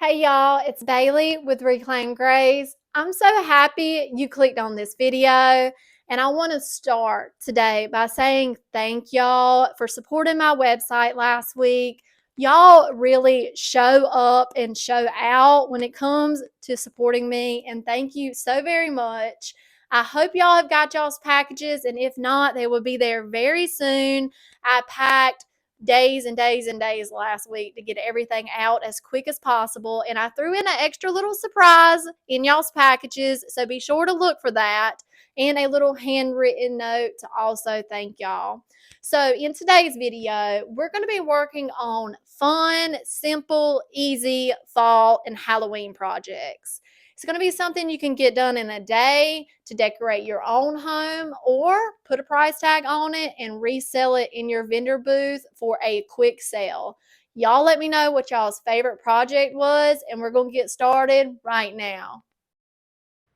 Hey y'all, it's Bailey with Reclaim Grays. I'm so happy you clicked on this video, and I want to start today by saying thank y'all for supporting my website last week. Y'all really show up and show out when it comes to supporting me, and thank you so very much. I hope y'all have got y'all's packages, and if not, they will be there very soon. I packed days and days and days last week to get everything out as quick as possible. And I threw in an extra little surprise in y'all's packages. So be sure to look for that and a little handwritten note to also thank y'all. So in today's video, we're going to be working on fun, simple, easy fall and Halloween projects. It's going to be something you can get done in a day to decorate your own home or put a price tag on it and resell it in your vendor booth for a quick sale. Y'all let me know what y'all's favorite project was, and we're going to get started right now.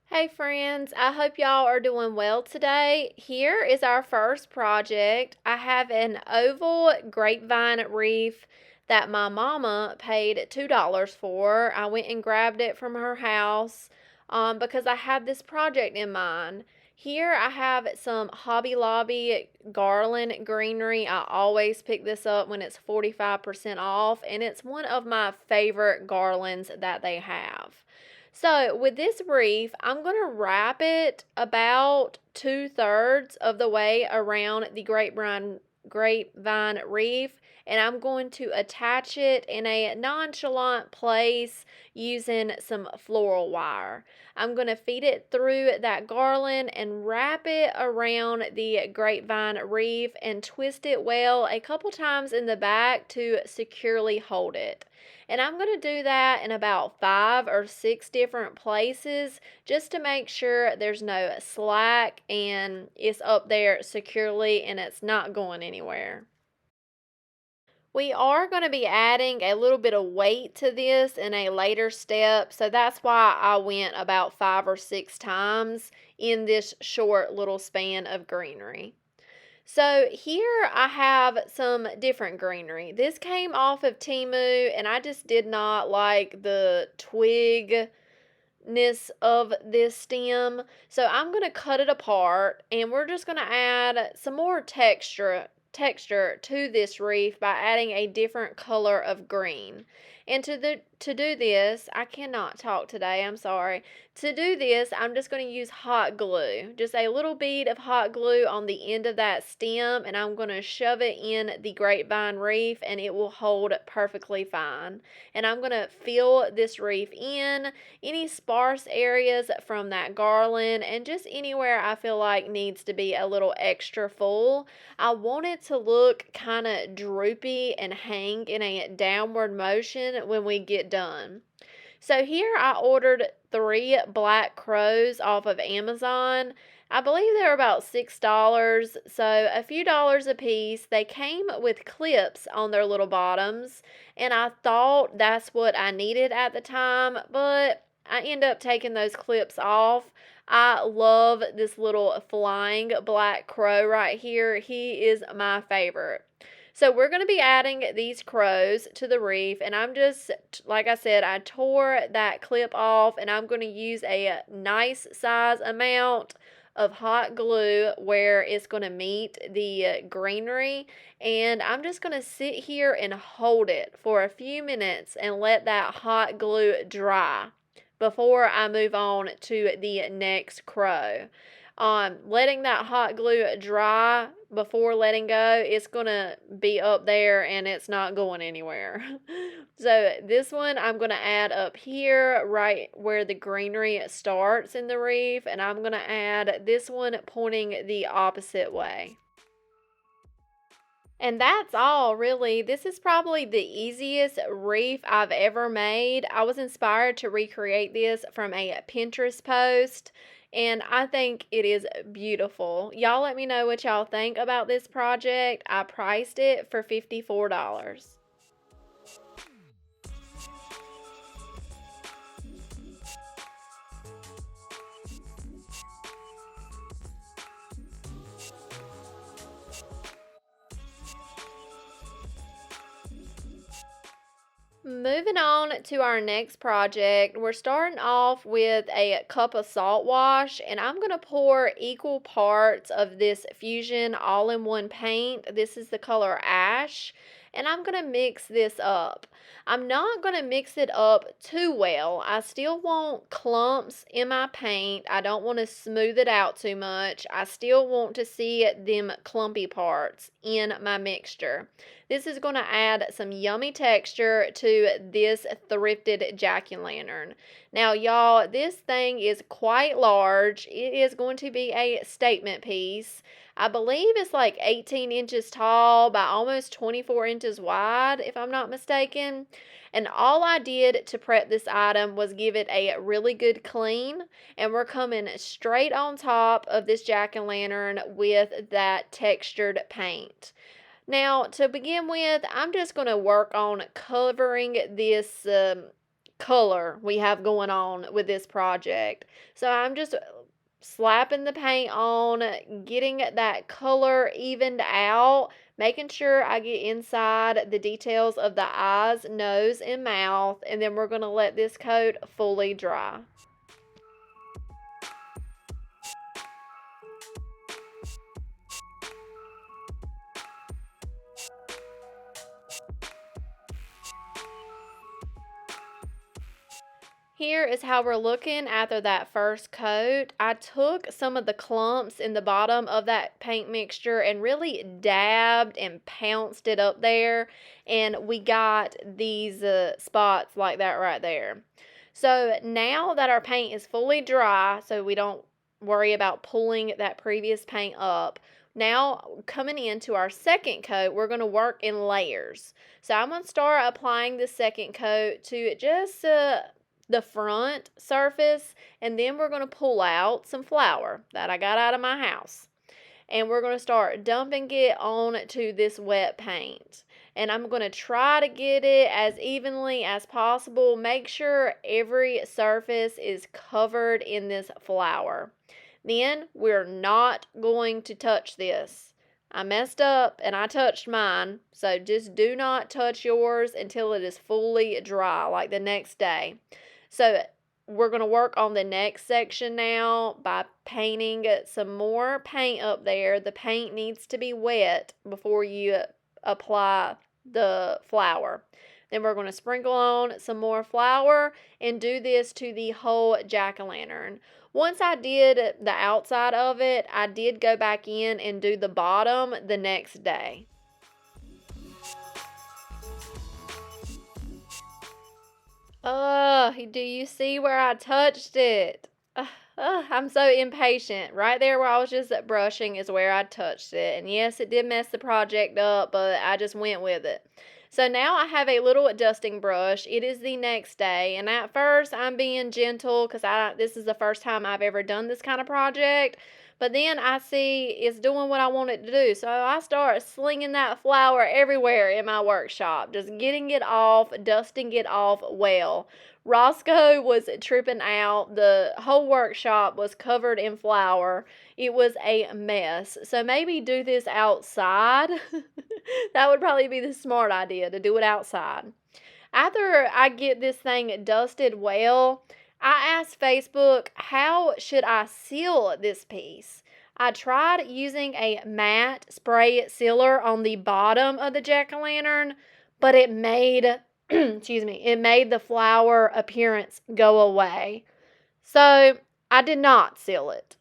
Hey friends, I hope y'all are doing well today. Here is our first project. I have an oval grapevine wreath that my mama paid $2 for. I went and grabbed it from her house because I had this project in mind. Here I have some Hobby Lobby garland greenery. I always pick this up when it's 45% off, and it's one of my favorite garlands that they have. So with this wreath, I'm going to wrap it about 2/3 of the way around the grapevine wreath, and I'm going to attach it in a nonchalant place using some floral wire. I'm going to feed it through that garland and wrap it around the grapevine wreath and twist it well a couple times in the back to securely hold it. And I'm going to do that in about 5 or 6 different places just to make sure there's no slack and it's up there securely and it's not going anywhere. We are going to be adding a little bit of weight to this in a later step, so that's why I went about 5 or 6 times in this short little span of greenery. So here I have some different greenery. This came off of Temu, and I just did not like the twigness of this stem. So I'm going to cut it apart, and we're just going to add some more texture to this wreath by adding a different color of green. And to do this, I cannot talk today, I'm sorry. To do this, I'm just going to use hot glue. Just a little bead of hot glue on the end of that stem, and I'm going to shove it in the grapevine wreath, and it will hold perfectly fine. And I'm going to fill this wreath in, any sparse areas from that garland, and just anywhere I feel like needs to be a little extra full. I want it to look kind of droopy and hang in a downward motion when we get done. So here I ordered 3 black crows off of Amazon. I believe they were about $6, so a few dollars a piece. They came with clips on their little bottoms, and I thought that's what I needed at the time, but I end up taking those clips off. I love this little flying black crow right here. He is my favorite. So we're going to be adding these crows to the wreath, and I'm just, like I said, I tore that clip off, and I'm going to use a nice size amount of hot glue where it's going to meet the greenery, and I'm just going to sit here and hold it for a few minutes and let that hot glue dry before I move on to the next crow. Letting that hot glue dry before letting go, it's going to be up there and it's not going anywhere. So this one I'm going to add up here right where the greenery starts in the wreath, and I'm going to add this one pointing the opposite way. And that's all, really. This is probably the easiest wreath I've ever made. I was inspired to recreate this from a Pinterest post, and I think it is beautiful. Y'all let me know what y'all think about this project. I priced it for $54. Moving on to our next project, we're starting off with a cup of salt wash, and I'm going to pour equal parts of this Fusion all-in-one paint. This is the color Ash, and I'm going to mix this up. I'm not going to mix it up too well. I still want clumps in my paint. I don't want to smooth it out too much. I still want to see them clumpy parts in my mixture. This is going to add some yummy texture to this thrifted jack-o'-lantern. Now, y'all, this thing is quite large. It is going to be a statement piece. I believe it's like 18 inches tall by almost 24 inches wide, if I'm not mistaken. And all I did to prep this item was give it a really good clean. And we're coming straight on top of this jack-o'-lantern with that textured paint. Now, to begin with, I'm just going to work on covering this color we have going on with this project. So I'm just slapping the paint on, getting that color evened out, making sure I get inside the details of the eyes, nose, and mouth, and then we're going to let this coat fully dry. Here is how we're looking after that first coat. I took some of the clumps in the bottom of that paint mixture and really dabbed and pounced it up there, and we got these spots like that right there. So now that our paint is fully dry, so we don't worry about pulling that previous paint up, now coming into our second coat, we're going to work in layers. So I'm going to start applying the second coat to just the front surface, and then we're going to pull out some flour that I got out of my house, and we're going to start dumping it onto this wet paint. And I'm going to try to get it as evenly as possible. Make sure every surface is covered in this flour. Then we're not going to touch this. I messed up and I touched mine, so just do not touch yours until it is fully dry, like the next day. So we're going to work on the next section now by painting some more paint up there. The paint needs to be wet before you apply the flour. Then we're going to sprinkle on some more flour and do this to the whole jack-o'-lantern. Once I did the outside of it, I did go back in and do the bottom the next day. Do you see where I touched it? I'm so impatient. Right there where I was just brushing is where I touched it. And yes, it did mess the project up, but I just went with it. So now I have a little dusting brush. It is the next day, and at first I'm being gentle because this is the first time I've ever done this kind of project. But then I see it's doing what I want it to do. So I start slinging that flour everywhere in my workshop, just getting it off, dusting it off well. Roscoe was tripping out. The whole workshop was covered in flour. It was a mess. So maybe do this outside. That would probably be the smart idea, to do it outside. After I get this thing dusted well, I asked Facebook, how should I seal this piece? I tried using a matte spray sealer on the bottom of the jack-o'-lantern, but it made it made the flower appearance go away. So I did not seal it.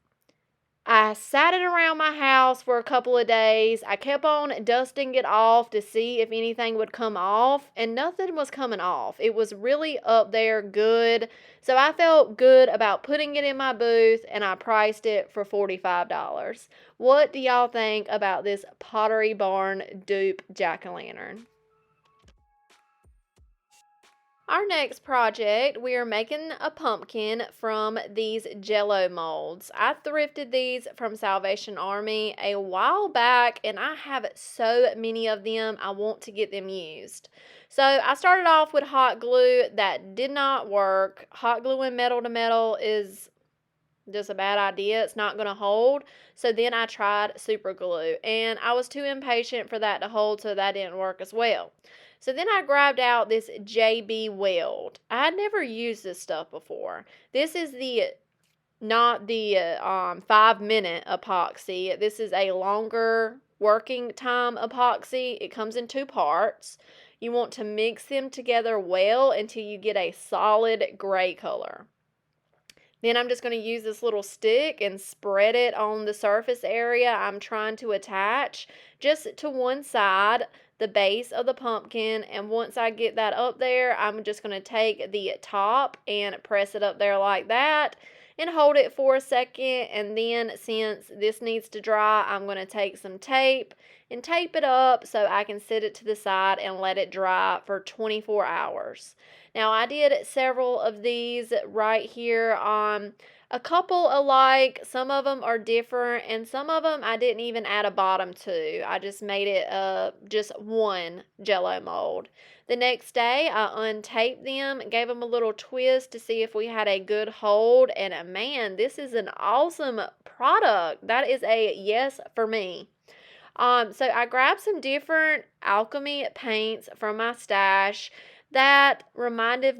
I sat it around my house for a couple of days. I kept on dusting it off to see if anything would come off, and nothing was coming off. It was really up there good. So I felt good about putting it in my booth, and I priced it for $45. What do y'all think about this Pottery Barn dupe jack-o'-lantern? Our next project, we are making a pumpkin from these Jell-o molds. I thrifted these from Salvation Army a while back, and I have so many of them, I want to get them used. So I started off with hot glue. That did not work. Hot gluing metal to metal is just a bad idea. It's not going to hold. So then I tried super glue, and I was too impatient for that to hold, so that didn't work as well. So then I grabbed out this JB Weld. I had never used this stuff before. This is not the 5-minute epoxy. This is a longer working time epoxy. It comes in 2 parts. You want to mix them together well until you get a solid gray color. Then I'm just going to use this little stick and spread it on the surface area I'm trying to attach, just to one side, the base of the pumpkin. And once I get that up there, I'm just going to take the top and press it up there like that and hold it for a second. And then, since this needs to dry, I'm going to take some tape and tape it up so I can set it to the side and let it dry for 24 hours. Now, I did several of these right here. A couple alike. Some of them are different, and some of them I didn't even add a bottom to. I just made it just one Jell-o mold. The next day, I untaped them, gave them a little twist to see if we had a good hold, and man, this is an awesome product. That is a yes for me. So I grabbed some different alchemy paints from my stash that reminded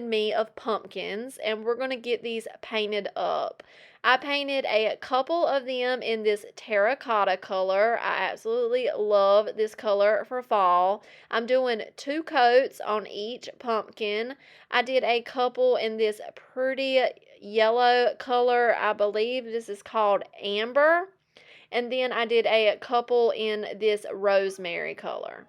me of pumpkins, and we're going to get these painted up. I painted a couple of them in this terracotta color. I absolutely love this color for fall. I'm doing 2 coats on each pumpkin. I did a couple in this pretty yellow color. I believe this is called amber. And then I did a couple in this rosemary color.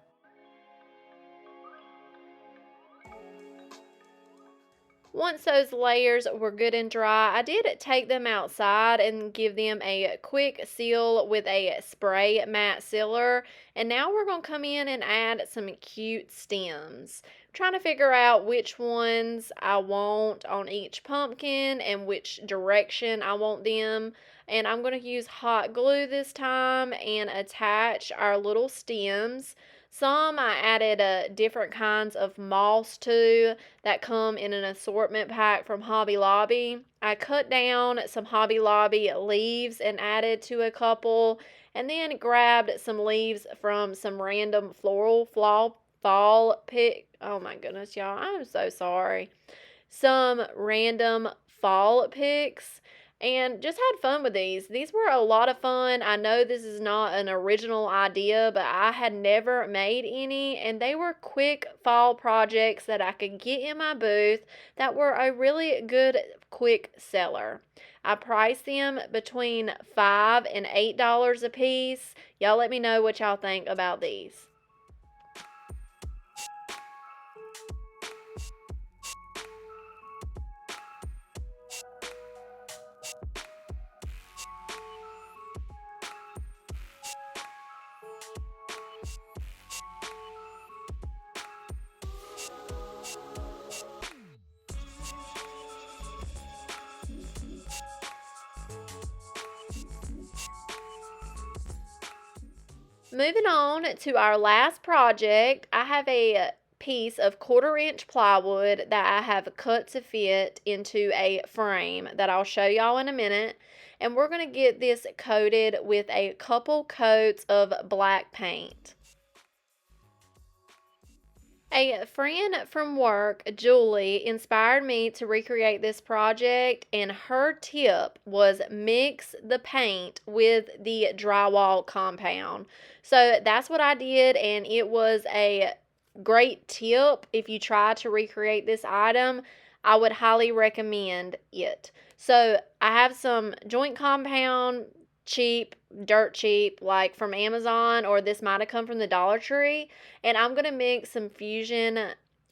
Once those layers were good and dry, I did take them outside and give them a quick seal with a spray matte sealer. And now we're going to come in and add some cute stems. I'm trying to figure out which ones I want on each pumpkin and which direction I want them. And I'm going to use hot glue this time and attach our little stems. Some I added different kinds of moss to that come in an assortment pack from Hobby Lobby. I cut down some Hobby Lobby leaves and added to a couple, and then grabbed some leaves from some random fall pick. Oh my goodness, y'all, I'm so sorry. Some random fall picks. And just had fun with these. These were a lot of fun. I know this is not an original idea, but I had never made any, and they were quick fall projects that I could get in my booth that were a really good quick seller. I priced them between $5 and $8 a piece. Y'all let me know what y'all think about these. Moving on to our last project, I have a piece of 1/4-inch plywood that I have cut to fit into a frame that I'll show y'all in a minute. And we're going to get this coated with a couple coats of black paint. A friend from work, Julie, inspired me to recreate this project, and her tip was mix the paint with the drywall compound. So that's what I did, and it was a great tip. If you try to recreate this item, I would highly recommend it. So I have some joint compound, cheap, dirt cheap, like from Amazon, or this might have come from the Dollar Tree, and I'm going to mix some Fusion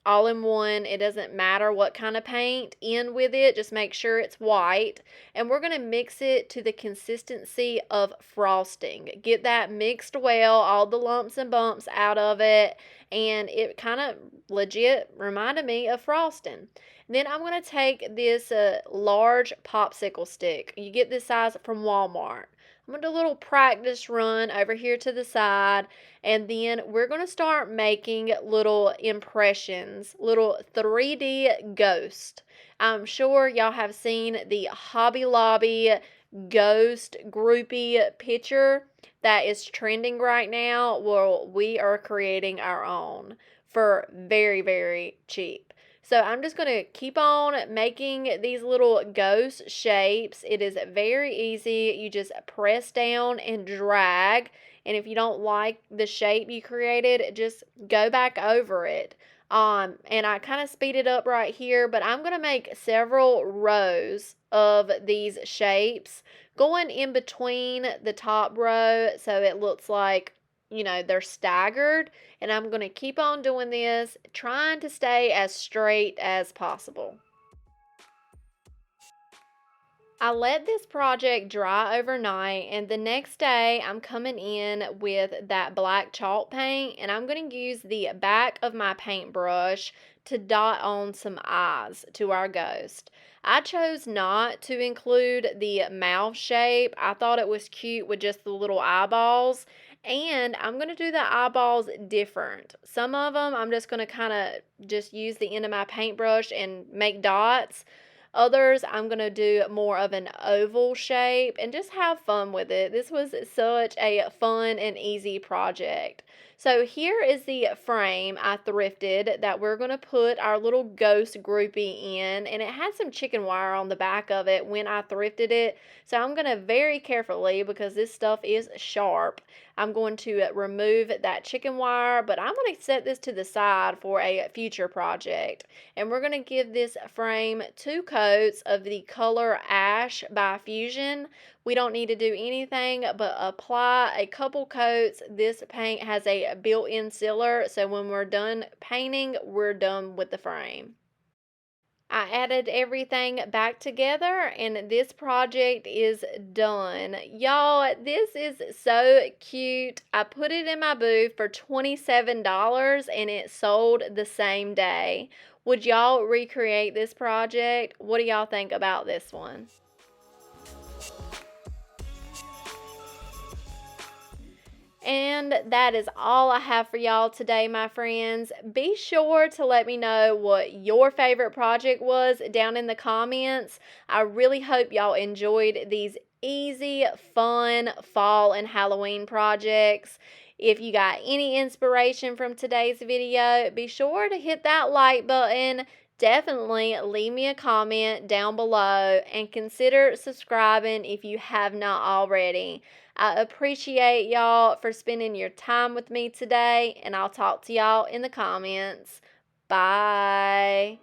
all-in-one. It doesn't matter what kind of paint in with it, just make sure it's white, and we're going to mix it to the consistency of frosting. Get that mixed well, all the lumps and bumps out of it, and it kind of legit reminded me of frosting. Then I'm going to take this large popsicle stick. You get this size from Walmart. I'm going to do a little practice run over here to the side, and then we're going to start making little impressions, little 3D ghosts. I'm sure y'all have seen the Hobby Lobby ghost groupie picture. that is trending right now, well, we are creating our own for very, very cheap. So I'm just going to keep on making these little ghost shapes. It is very easy. You just press down and drag. And if you don't like the shape you created, just go back over it. And I kind of speed it up right here, but I'm going to make several rows of these shapes going in between the top row so it looks like, they're staggered. And I'm going to keep on doing this, trying to stay as straight as possible. I let this project dry overnight, and the next day I'm coming in with that black chalk paint, and I'm going to use the back of my paintbrush to dot on some eyes to our ghost. I chose not to include the mouth shape. I thought it was cute with just the little eyeballs, and I'm going to do the eyeballs different. Some of them I'm just going to kind of just use the end of my paintbrush and make dots. Others, I'm going to do more of an oval shape and just have fun with it. This was such a fun and easy project. So here is the frame I thrifted that we're going to put our little ghost groupie in, and it had some chicken wire on the back of it when I thrifted it. So I'm going to very carefully, because this stuff is sharp, I'm going to remove that chicken wire, but I'm going to set this to the side for a future project. And we're going to give this frame 2 coats of the color Ash by Fusion. We don't need to do anything but apply a couple coats. This paint has a built-in sealer, so when we're done painting, we're done with the frame. I added everything back together, and this project is done. Y'all, this is so cute. I put it in my booth for $27 and it sold the same day. Would y'all recreate this project? What do y'all think about this one? And that is all I have for y'all today, my friends. Be sure to let me know what your favorite project was down in the comments. I really hope y'all enjoyed these easy, fun fall and Halloween projects. If you got any inspiration from today's video, be sure to hit that like button. Definitely leave me a comment down below and consider subscribing if you have not already. I appreciate y'all for spending your time with me today, and I'll talk to y'all in the comments. Bye.